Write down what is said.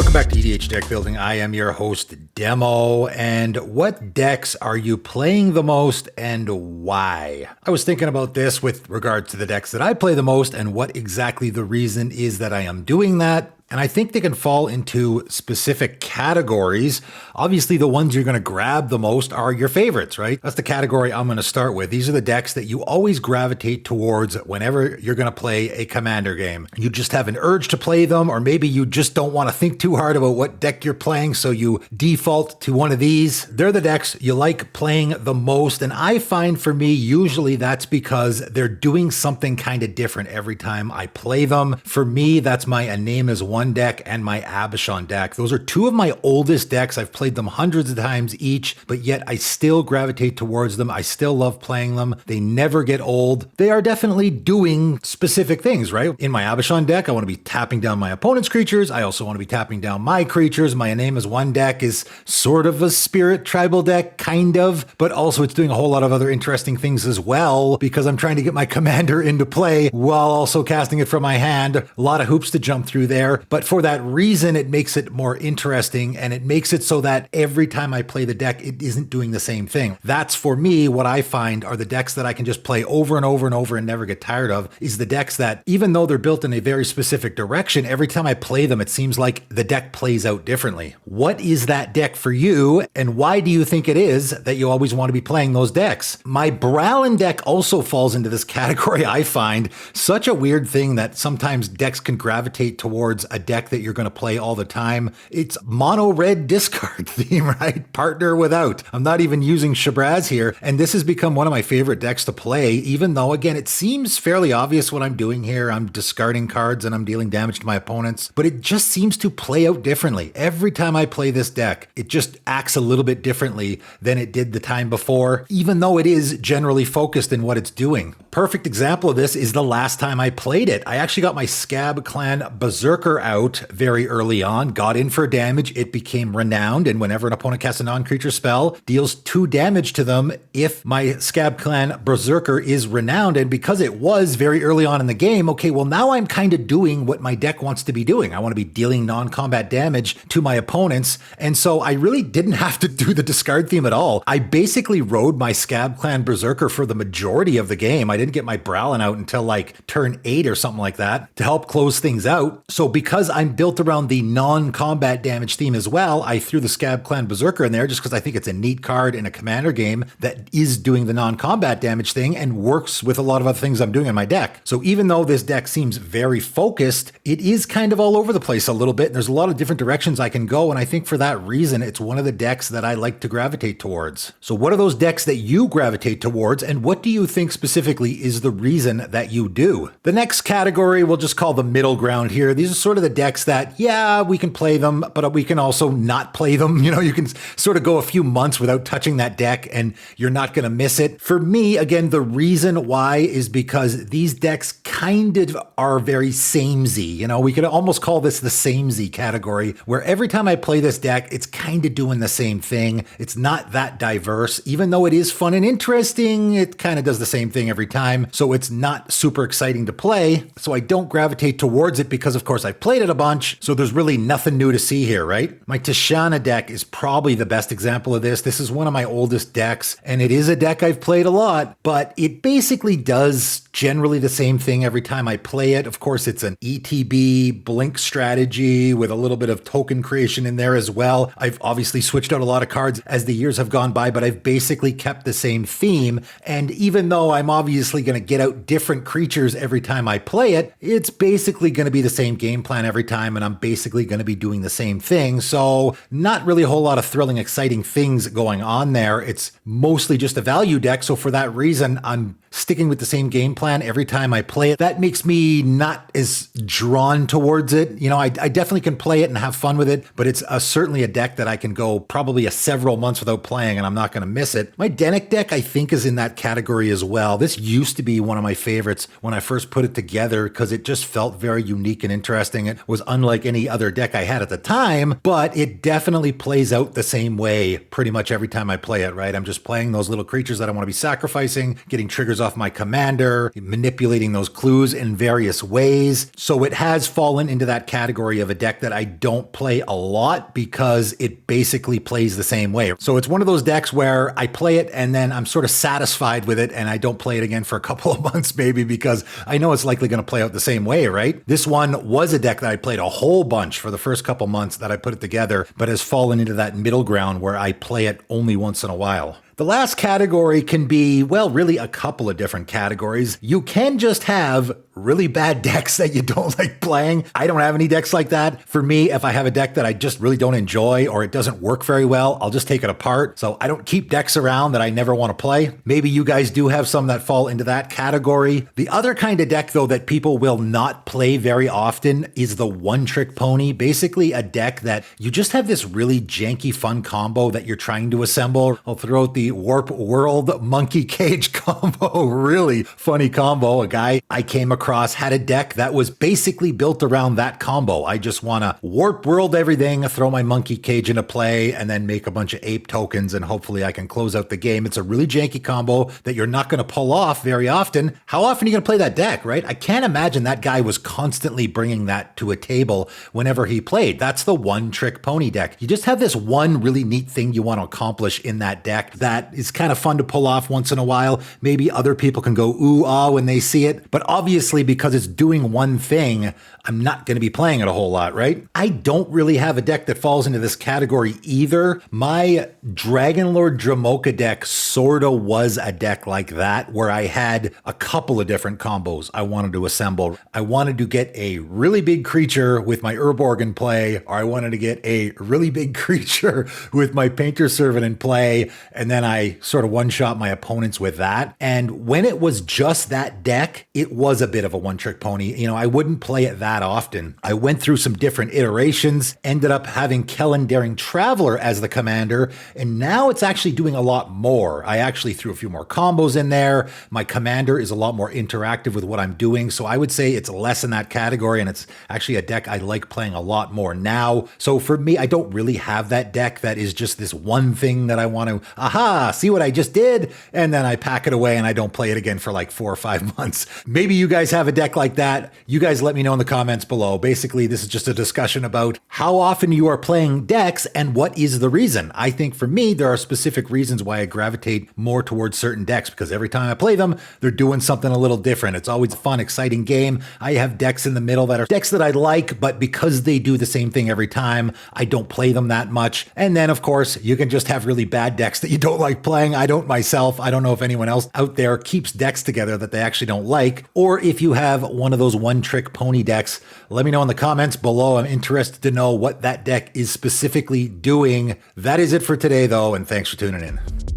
Welcome back to EDH Deck Building. I am your host, Demo. And what decks are you playing the most and why? I was thinking about this with regard to the decks that I play the most and what exactly the reason is that I am doing that. And I think they can fall into specific categories. Obviously, the ones you're going to grab the most are your favorites, right? That's the category I'm going to start with. These are the decks that you always gravitate towards whenever you're going to play a commander game. You just have an urge to play them, or maybe you just don't want to think too hard about what deck you're playing, so you default to one of these. They're the decks you like playing the most, and I find for me, usually that's because they're doing something kind of different every time I play them. For me, that's my A Name Is One deck and my Abishon deck. Those are two of my oldest decks. I've played them hundreds of times each, but yet I still gravitate towards them. I still love playing them. They never get old. They are definitely doing specific things, right? In my Abishon deck, I want to be tapping down my opponent's creatures. I also want to be tapping down my creatures. My A Name Is One deck is sort of a spirit tribal deck, kind of, but also it's doing a whole lot of other interesting things as well because I'm trying to get my commander into play while also casting it from my hand. A lot of hoops to jump through there. But for that reason, it makes it more interesting and it makes it so that every time I play the deck, it isn't doing the same thing. That's for me, what I find are the decks that I can just play over and over and over and never get tired of is the decks that, even though they're built in a very specific direction, every time I play them, it seems like the deck plays out differently. What is that deck for you? And why do you think it is that you always want to be playing those decks? My Bralin deck also falls into this category. I find such a weird thing that sometimes decks can gravitate towards a deck that you're going to play all the time. It's mono red discard theme, right? Partner without. I'm not even using Shabraz here. And this has become one of my favorite decks to play, even though, again, it seems fairly obvious what I'm doing here. I'm discarding cards and I'm dealing damage to my opponents, but it just seems to play out differently. Every time I play this deck, it just acts a little bit differently than it did the time before, even though it is generally focused in what it's doing. Perfect example of this is the last time I played it. I actually got my Scab Clan Berserker out very early on, got in for damage, it became renowned, and whenever an opponent casts a non-creature spell, deals 2 damage to them if my Scab Clan Berserker is renowned. And because it was very early on in the game, okay, well now I'm kind of doing what my deck wants to be doing. I want to be dealing non-combat damage to my opponents, and so I really didn't have to do the discard theme at all. I basically rode my Scab Clan Berserker for the majority of the game. I didn't get my Bralin out until like turn 8 or something like that to help close things out. So because I'm built around the non-combat damage theme as well, I threw the Scab Clan Berserker in there just because I think it's a neat card in a commander game that is doing the non-combat damage thing and works with a lot of other things I'm doing in my deck. So even though this deck seems very focused, it is kind of all over the place a little bit. And there's a lot of different directions I can go. And I think for that reason, it's one of the decks that I like to gravitate towards. So what are those decks that you gravitate towards? And what do you think specifically is the reason that you do? The next category we'll just call the middle ground here. These are sort of the decks that, yeah, we can play them, but we can also not play them. You know, you can sort of go a few months without touching that deck and you're not going to miss it. For me, again, the reason why is because these decks kind of are very samey. You know, we could almost call this the samey category, where every time I play this deck, it's kind of doing the same thing. It's not that diverse. Even though it is fun and interesting, it kind of does the same thing every time. So it's not super exciting to play. So I don't gravitate towards it because, of course, I've played it a bunch. So there's really nothing new to see here, right? My Tishana deck is probably the best example of this. This is one of my oldest decks, and it is a deck I've played a lot, but it basically does generally the same thing every time I play it. Of course, it's an ETB blink strategy with a little bit of token creation in there as well. I've obviously switched out a lot of cards as the years have gone by, but I've basically kept the same theme. And even though I'm obviously going to get out different creatures every time I play it, it's basically going to be the same game plan every time, and I'm basically going to be doing the same thing. So not really a whole lot of thrilling, exciting things going on there. It's mostly just a value deck. So for that reason, I'm sticking with the same game plan every time I play it. That makes me not as drawn towards it. You know, I definitely can play it and have fun with it, but it's certainly a deck that I can go probably several months without playing and I'm not going to miss it. My Dennick deck, I think, is in that category as well. This used to be one of my favorites when I first put it together because it just felt very unique and interesting. It was unlike any other deck I had at the time, but it definitely plays out the same way pretty much every time I play it, right? I'm just playing those little creatures that I want to be sacrificing, getting triggers off my commander, manipulating those clues in various ways. So it has fallen into that category of a deck that I don't play a lot because it basically plays the same way. So it's one of those decks where I play it and then I'm sort of satisfied with it and I don't play it again for a couple of months maybe because I know it's likely going to play out the same way, right? This one was a deck that I played a whole bunch for the first couple months that I put it together, but has fallen into that middle ground where I play it only once in a while. The last category can be, well, really a couple of different categories. You can just have really bad decks that you don't like playing. I don't have any decks like that. For me, if I have a deck that I just really don't enjoy or it doesn't work very well, I'll just take it apart. So I don't keep decks around that I never want to play. Maybe you guys do have some that fall into that category. The other kind of deck, though, that people will not play very often is the one-trick pony. Basically a deck that you just have this really janky fun combo that you're trying to assemble. I'll throw out the Warp World Monkey Cage combo. Really funny combo. A guy I came across had a deck that was basically built around that combo. I just want to warp world everything, throw my monkey cage into play, and then make a bunch of ape tokens, and hopefully I can close out the game. It's a really janky combo that you're not going to pull off very often. How often are you going to play that deck, right? I can't imagine that guy was constantly bringing that to a table whenever he played. That's the one-trick pony deck. You just have this one really neat thing you want to accomplish in that deck that is kind of fun to pull off once in a while. Maybe other people can go ooh, ah when they see it. But obviously, because it's doing one thing, I'm not going to be playing it a whole lot, right? I don't really have a deck that falls into this category either. My Dragonlord Dramoka deck sort of was a deck like that, where I had a couple of different combos I wanted to assemble. I wanted to get a really big creature with my Urborg in play, or I wanted to get a really big creature with my Painter Servant in play, and then I sort of one-shot my opponents with that. And when it was just that deck, it was a bit of a one-trick pony. You know, I wouldn't play it that often. I went through some different iterations, ended up having Kellen Daring Traveler as the commander, and now it's actually doing a lot more. I actually threw a few more combos in there. My commander is a lot more interactive with what I'm doing, so I would say it's less in that category, and it's actually a deck I like playing a lot more now. So for me, I don't really have that deck that is just this one thing that I want to, aha, see what I just did, and then I pack it away and I don't play it again for like 4 or 5 months. Maybe you guys have a deck like that. You guys let me know in the comments below. Basically, this is just a discussion about how often you are playing decks and what is the reason. I think for me, there are specific reasons why I gravitate more towards certain decks, because every time I play them, they're doing something a little different. It's always a fun, exciting game. I have decks in the middle that are decks that I like, but because they do the same thing every time, I don't play them that much. And then, of course, you can just have really bad decks that you don't like playing. I don't myself. I don't know if anyone else out there keeps decks together that they actually don't like. Or if you have one of those one-trick pony decks, let me know in the comments below. I'm interested to know what that deck is specifically doing. That is it for today, though, and thanks for tuning in.